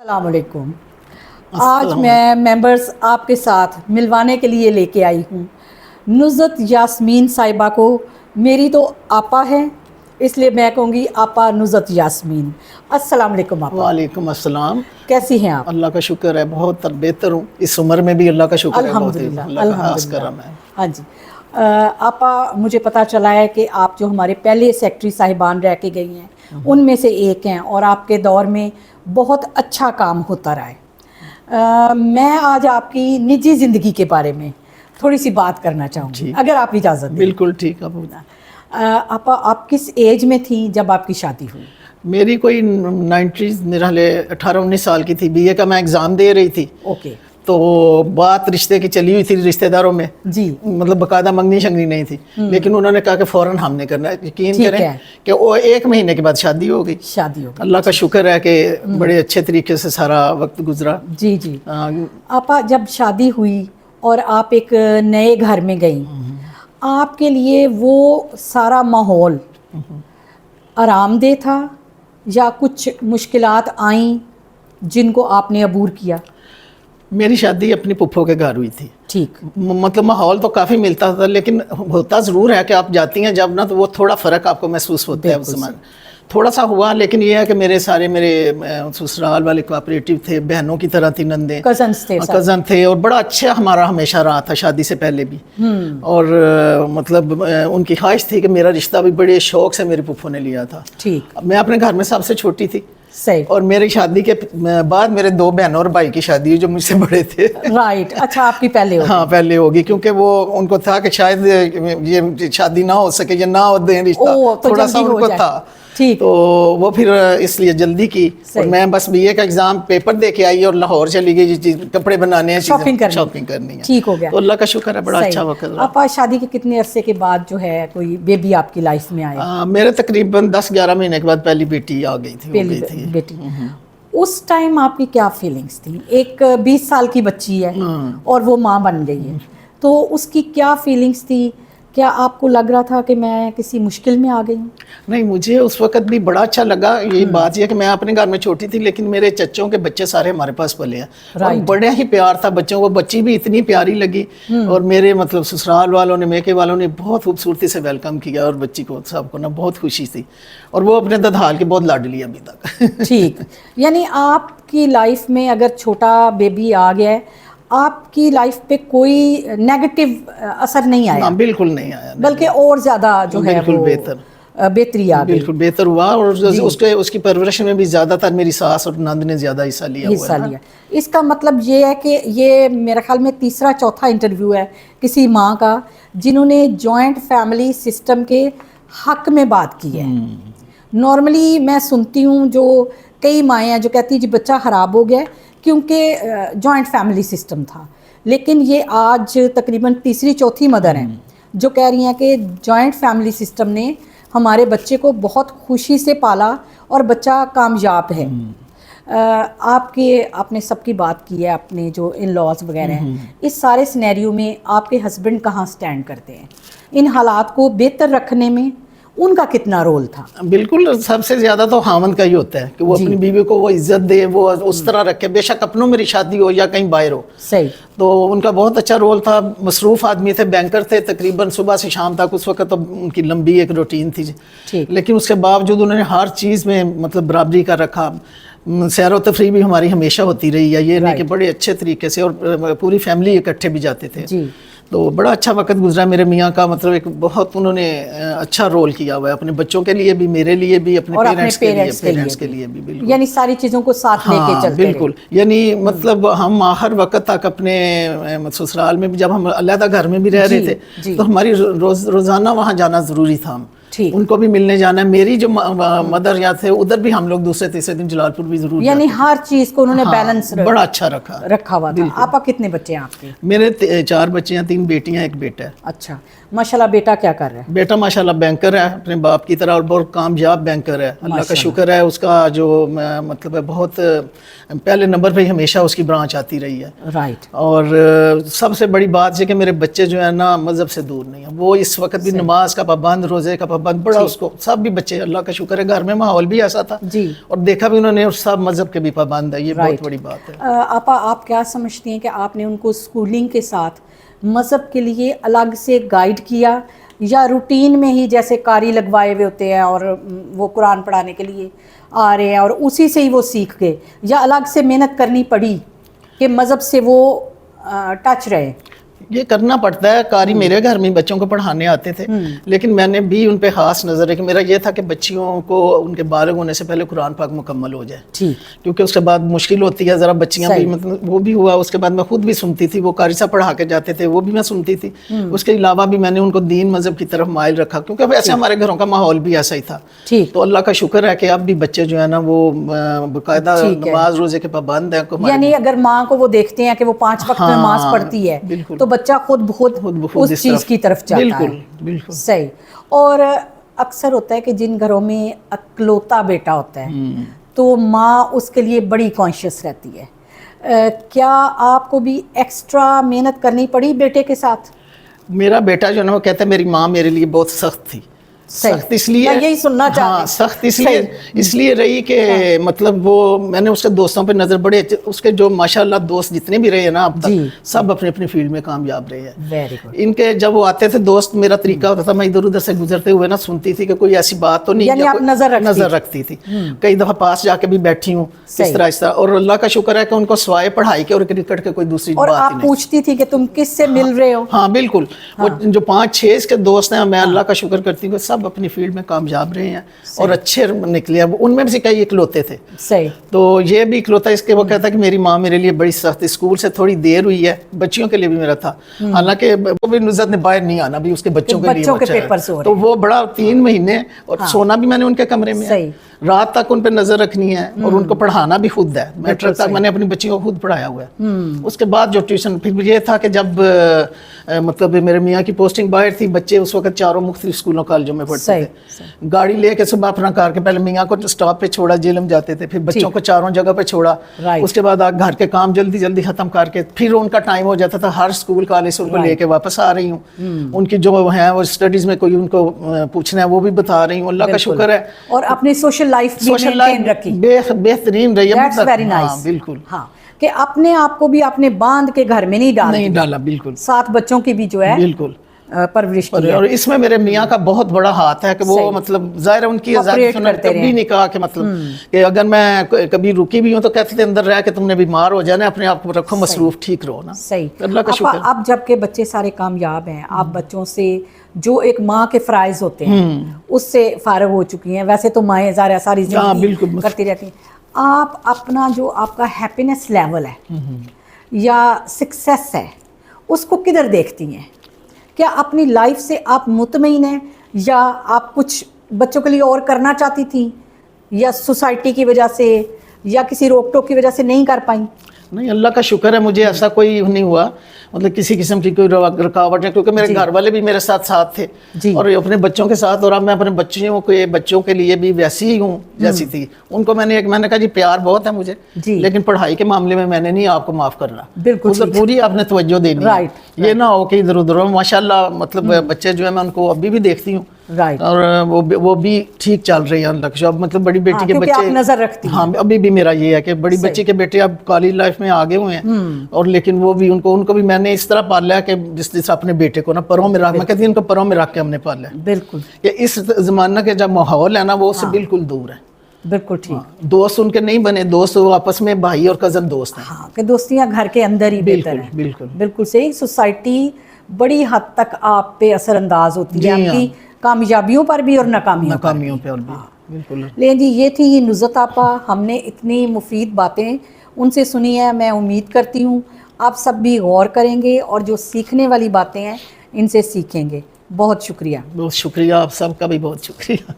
السلام علیکم۔ آج میں ممبرز آپ کے ساتھ ملوانے کے لیے لے کے آئی ہوں نصرت یاسمین صاحبہ کو۔ میری تو آپا ہے، اس لیے میں کہوں گی آپا نصرت یاسمین۔ السلام علیکم آپا۔ وعلیکم السلام۔ کیسی ہیں آپ؟ اللہ کا شکر ہے، بہت بہتر ہوں اس عمر میں بھی، اللہ کا شکر ہے، الحمدللہ، اللہ کا خاص کرم ہے۔ ہاں جی آپا، مجھے پتہ چلا ہے کہ آپ جو ہمارے پہلے سیکٹری صاحبان رہ کے گئی ہیں ان میں سے ایک ہیں، اور آپ کے دور میں بہت اچھا کام ہوتا رہا ہے۔ میں آج آپ کی نجی زندگی کے بارے میں تھوڑی سی بات کرنا چاہوں گی، اگر آپ اجازت دیں۔ بالکل ٹھیک ہے۔ آپا، آپ کس ایج میں تھیں جب آپ کی شادی ہوئی؟ میری کوئی 90s، میرا حالے 18-19 سال کی تھی، BA کا میں ایگزام دے رہی تھی۔ اوکے۔ تو بات رشتے کی چلی ہوئی تھی رشتہ داروں میں، جی، مطلب باقاعدہ منگنی شنگنی نہیں تھی، لیکن انہوں نے کہا کہ فوراً ہم نے کرنا ہے۔ یقین کریں کہ وہ 1 مہینے کے بعد شادی ہو گئی۔ شادی ہو گئی، اللہ کا شکر ہے کہ بڑے اچھے طریقے سے سارا وقت گزرا۔ جی جی۔ آپا، جب شادی ہوئی اور آپ ایک نئے گھر میں گئیں، آپ کے لیے وہ سارا ماحول آرام دہ تھا یا کچھ مشکلات آئیں جن کو آپ نے عبور کیا؟ میری شادی اپنی پھپھو کے گھر ہوئی تھی۔ ٹھیک۔ مطلب ماحول تو کافی ملتا تھا، لیکن ہوتا ضرور ہے کہ آپ جاتی ہیں جب نا تو وہ تھوڑا فرق آپ کو محسوس ہوتا ہے اس زمان۔ تھوڑا سا ہوا، لیکن یہ ہے کہ میرے سسرال والے کوآپریٹو تھے، بہنوں کی طرح تھی، نندیں، کزن تھے، اور بڑا اچھا ہمارا ہمیشہ رہا تھا شادی سے پہلے بھی۔ اور مطلب ان کی خواہش تھی کہ میرا رشتہ بھی بڑے شوق سے میری پھپھو نے لیا تھا۔ ٹھیک۔ میں اپنے گھر میں سب سے چھوٹی تھی، صحیح۔ اور میری شادی کے بعد میرے 2 بہنوں اور بھائی کی شادی ہوئی جو مجھ سے بڑے تھے۔ رائٹ، اچھا آپ کی پہلے ہوگی؟ ہاں پہلے ہوگی، کیونکہ وہ ان کو تھا کہ شاید یہ شادی نہ ہو سکے یا نہ ہو دیں رشتہ، تھوڑا سا ان کو تھا، تو وہ پھر اس لیے جلدی کی۔ اور میں بس BA کا ایگزام پیپر دے کے آئی اور لاہور چلی گئی، یہ چیز کپڑے بنانے ہیں، شاپنگ کرنی ہے۔ ٹھیک ہو گیا، تو اللہ کا شکر ہے، بڑا اچھا وقت رہا۔ آپ شادی کے کتنے عرصے کے بعد جو ہے کوئی بیبی آپ کی لائف میں آیا؟ میرے تقریباً 10-11 مہینے کے بعد پہلی بیٹی آ گئی تھی، پہلی بیٹی۔ اس ٹائم آپ کی کیا فیلنگز تھیں؟ ایک 20 سال کی بچی ہے اور وہ ماں بن گئی ہے، تو اس کی کیا فیلنگز تھی؟ کیا آپ کو لگ رہا تھا کہ میں کسی مشکل میں آ گئی ہوں؟ نہیں، مجھے اس وقت بھی بڑا اچھا لگا۔ یہ بات یہ کہ میں اپنے گھر میں چھوٹی تھی، لیکن میرے چچوں کے بچے سارے ہمارے پاس پلے ہیں، اور بڑے ہی پیار تھا بچوں کو، بچی بھی اتنی پیاری لگی، اور میرے مطلب سسرال والوں نے، میکے والوں نے بہت خوبصورتی سے ویلکم کیا، اور بچی کو سب کو نا بہت خوشی تھی، اور وہ اپنے ددھال کے بہت لاڈلی ابھی تک۔ ٹھیک، یعنی آپ کی لائف میں اگر چھوٹا بیبی آ گیا ہے، آپ کی لائف پہ کوئی نیگیٹو اثر نہیں آیا؟ بالکل نہیں آیا، بلکہ اور زیادہ جو ہے بالکل بہتری آ گئی، بالکل بہتر ہوا، اور اس کی پرورش میں بھی زیادہ تر میری ساس اور نند نے زیادہ حصہ لیا ہوا ہے۔ اس کا مطلب یہ ہے کہ یہ میرے خیال میں تیسرا چوتھا انٹرویو ہے کسی ماں کا جنہوں نے جوائنٹ فیملی سسٹم کے حق میں بات کی ہے۔ نارملی میں سنتی ہوں جو کئی مائیں ہیں جو کہتی ہیں جی بچہ خراب ہو گیا کیونکہ جوائنٹ فیملی سسٹم تھا، لیکن یہ آج تقریباً تیسری چوتھی مدر ہیں جو کہہ رہی ہیں کہ جوائنٹ فیملی سسٹم نے ہمارے بچے کو بہت خوشی سے پالا اور بچہ کامیاب ہے۔ آپ نے سب کی بات کی ہے، اپنے جو ان لاز وغیرہ ہیں، اس سارے سینیریو میں آپ کے ہسبینڈ کہاں سٹینڈ کرتے ہیں؟ ان حالات کو بہتر رکھنے میں ان کا کتنا رول تھا؟ بالکل، سب سے زیادہ تو خاوند کا ہی ہوتا ہے کہ وہ اپنی بیوی کو وہ عزت دے، وہ اس طرح رکھے، بے شک اپنوں میری شادی ہو یا کہیں باہر ہو۔ صحیح۔ تو ان کا بہت اچھا رول تھا، مصروف آدمی تھے، بینکر تھے، تقریباً صبح سے شام تک، اس وقت تو ان کی لمبی ایک روٹین تھی، لیکن اس کے باوجود انہوں نے ہر چیز میں مطلب برابری کا رکھا۔ سیر و تفریح بھی ہماری ہمیشہ ہوتی رہی ہے، یہ نہیں کہ بڑے اچھے طریقے سے، اور پوری فیملی اکٹھے بھی جاتے تھے، تو بڑا اچھا وقت گزرا میرے میاں کا۔ مطلب ایک بہت انہوں نے اچھا رول کیا ہوا ہے اپنے بچوں کے لیے بھی، میرے لیے بھی، اپنے پیرنٹس کے لیے بھی، بالکل، یعنی ساری چیزوں کو ساتھ لے کے چلتے رہے۔ بالکل، یعنی مطلب ہم آخر وقت تک اپنے سسرال میں بھی جب ہم علیحدہ گھر میں بھی رہ رہے تھے تو ہماری روزانہ وہاں جانا ضروری تھا، ان کو بھی ملنے جانا ہے۔ میری جو مدر یا تھے ادھر بھی ہم لوگ دوسرے تیسرے دن جلال پور بھی ضرور، یعنی ہر چیز کو انہوں نے بیلنس بڑا اچھا رکھا ہوا تھا۔ آپ کتنے بچے ہیں آپ کے؟ میرے 4 بچے ہیں، 3 بیٹیاں، 1 بیٹا ہے۔ اچھا، माशाल्लाह बेटा क्या कर रहा है? बेटा माशाल्लाह बैंकर है अपने बाप की तरह, और बहुत कामयाब बैंकर है, अल्लाह का शुक्र है। उसका जो मतलब है बहुत पहले नंबर पे ही हमेशा उसकी ब्रांच आती रही है। राइट। और सबसे बड़ी बात है कि मेरे बच्चे जो है ना मज़हब से दूर नहीं है, वो इस वक्त भी नमाज का पाबंद, रोज़े का पाबंद, बड़ा उसको सब भी बच्चे, अल्लाह का शुक्र है घर में माहौल भी ऐसा था जी, और देखा भी उन्होंने, और सब मज़हब के भी पाबंद है, ये बहुत बड़ी बात है। आपा आप क्या समझती हैं कि आपने उनको स्कूलिंग के साथ मज़हब के लिए अलग से गाइड किया, या रूटीन में ही जैसे कारी लगवाए हुए होते हैं और वो कुरान पढ़ाने के लिए आ रहे हैं और उसी से ही वो सीख गए, या अलग से मेहनत करनी पड़ी कि मज़हब से वो टच रहे? ये करना पड़ता है। कारी मेरे घर में बच्चों को पढ़ाने आते थे, लेकिन मैंने भी उन पे खास नज़र रखी। मेरा ये था कि बच्चियों को उनके बालिग होने से पहले कुरान पाक मुकम्मल हो जाए, ठीक, क्योंकि उसके बाद मुश्किल होती है ज़रा, बच्चियाँ भी मतलब वो भी हुआ। उसके बाद मैं खुद भी सुनती थी, वो कारी साहब पढ़ा के जाते थे, वो भी मैं सुनती थी। उसके अलावा भी मैंने उनको दीन मज़हब की तरफ माइल रखा, क्योंकि अब ऐसे हमारे घरों का माहौल भी ऐसा ही था। ठीक, तो अल्लाह का शुक्र है कि अब भी बच्चे जो है ना वो बाकायदा नमाज रोज़े के पाबंद है। यानी अगर माँ को वो देखते हैं कि वो 5 वक्त नमाज पढ़ती है, तो बच्चा खुद उस चीज की तरफ जाता है। बिल्कुल सही। और अक्सर होता है कि जिन घरों में अकलौता बेटा होता है तो माँ उसके लिए बड़ी कॉन्शियस रहती है। क्या आपको भी एक्स्ट्रा मेहनत करनी पड़ी बेटे के साथ? मेरा बेटा जो है ना वो कहता है मेरी माँ मेरे लिए बहुत सख्त थी। सख्त इसलिए, मैं यही सुनना चाहती हूं। हाँ, सख्त इसलिए रही कि मतलब वो, मैंने उसके दोस्तों पे नजर, बड़े उसके जो माशाल्लाह दोस्त जितने भी रहे हैं ना अब तक, सब अपने अपनी फील्ड में कामयाब रहे हैं। Very good. इनके जब वो आते थे दोस्त, मेरा तरीका होता था, मैं इधर उधर से गुजरते हुए ना सुनती थी कि कोई ऐसी बात तो नहीं, यानी आप नजर रखती थी। कई दफा पास जाके भी बैठी हूँ इस तरह। और अल्लाह का शुक्र है कि उनको सिवाय पढ़ाई के और क्रिकेट के कोई दूसरी बात नहीं। और आप पूछती थी कि तुम किससे मिल रहे हो? हाँ बिल्कुल। वो जो 5-6 इसके दोस्त हैं, मैं अल्लाह का शुक्र करती हूँ सब अपनी फील्ड में कामयाब रहे हैं और अच्छे निकले हैं। उनमें से कई इकलौते थे। सही। तो ये भी इकलौता इसके वो कहता कि मेरी माँ मेरे लिए बड़ी सख्त, स्कूल से थोड़ी देर हुई है, बच्चियों के लिए भी मेरा था, हालांकि वो भी नुज़रत ने बाहर नहीं आना भी उसके बच्चों के लिए, तो वो बड़ा 3 महीने और सोना भी मैंने उनके कमरे में, रात तक उन पे नजर रखनी है और उनको पढ़ाना भी खुद है। मैट्रिक तक मैंने अपनी बच्चियों को खुद पढ़ाया हुआ है। उसके बाद जो ट्यूशन, फिर ये था कि जब मतलब मेरे मियाँ की पोस्टिंग बाहर थी, बच्चे उस वक्त 4 मुख्तलिफ स्कूलों कॉलेजों में पढ़ते थे। गाड़ी लेके सुबह अपना कार के पहले मियाँ को स्टॉप पे छोड़ा, जेलम जाते थे, फिर बच्चों को 4 जगह पे छोड़ा, उसके बाद घर के काम जल्दी जल्दी खत्म करके फिर उनका टाइम हो जाता था, हर स्कूल कॉलेज से उनको लेके वापस आ रही हूँ। उनकी जो है वो स्टडीज में कोई उनको पूछना है वो भी बता रही हूँ, अल्लाह का शुक्र है। और अपनी सोशल लाइफ बेहतरीन रही है। Very nice. बिल्कुल, हाँ, कि अपने आप को भी आपने बांध के घर में नहीं डाला। बिल्कुल, 7 बच्चों की भी जो है बिल्कुल परवरिश की है। और इसमें मेरे मियाँ का बहुत बड़ा हाथ है कि वो मतलब जाहिर है उनकी आजादी से उन्होंने कभी नहीं कहा कि मतलब कि अगर मैं कभी रुकी भी हूँ तो कहते थे अंदर रह के तुमने बीमार हो जाना, अपने आप को रखो, मसरूफ ठीक रहो ना। सही। अल्लाह का शुक्र। अब जबकि बच्चे सारे कामयाब हैं, आप बच्चों से जो एक माँ के फ़राइज़ होते हैं उससे फारग हो चुकी हैं। वैसे तो माएँ ज़ाहिर सारी जिंदगी करती रहती हैं। आप अपना जो आपका हैप्पीनेस लेवल है या सक्सेस है उसको किधर देखती हैं? क्या अपनी लाइफ से आप मुतमईन हैं, या आप कुछ बच्चों के लिए और करना चाहती थी, या सोसाइटी की वजह से या किसी रोक टोक की वजह से नहीं कर पाई? नहीं, अल्लाह का शुक्र है मुझे ऐसा कोई नहीं हुआ, मतलब किसी किस्म की कोई रुकावट है, क्योंकि मेरे घर वाले भी मेरे साथ थे और अपने बच्चों के साथ, और अब मैं अपने बच्चों के लिए भी वैसी ही हूँ जैसी थी। उनको मैंने कहा जी प्यार बहुत है मुझे, लेकिन पढ़ाई के मामले में मैंने नहीं आपको माफ़ करना, बिल्कुल मतलब पूरी आपने तवज्जो देनी है। ये ना हो कि इधर उधर। माशाल्लाह मतलब बच्चे जो है मैं उनको अभी भी देखती हूँ, और वो भी ठीक चल रही है अल्लाह का। मतलब बड़ी बेटी के बच्चे नजर रखती हैं। हाँ, अभी भी मेरा ये है कि बड़ी बच्ची के बेटे अब कॉलेज लाइफ में आगे हुए हैं, और लेकिन वो भी उनको भी मैंने इस तरह पाला है कि जिस अपने बेटे को ना परों में रख, मैं कहती हूँ उनको परों में रख के हमने पाला है। बिल्कुल। कि इस जमाना के जब माहौल है ना वो उससे बिल्कुल दूर है। बिल्कुल ठीक। दोस्त उनके नहीं बने, दोस्त वो आपस में भाई और कजन दोस्त हैं। हाँ, कि दोस्तियाँ घर के अंदर ही बेहतर है। बिल्कुल बिल्कुल सही। सोसाइटी बड़ी हद तक आप पे असरअंदाज होती है, आपकी कामयाबियों पर भी और नाकामियों पर भी। बिल्कुल। लेकिन जी ये थी नुज़रत आपा, हमने इतनी मुफीद बातें उनसे सुनी है। मैं उम्मीद करती हूँ आप सब भी गौर करेंगे और जो सीखने वाली बातें हैं इनसे सीखेंगे। बहुत शुक्रिया। बहुत शुक्रिया, आप सबका भी बहुत शुक्रिया।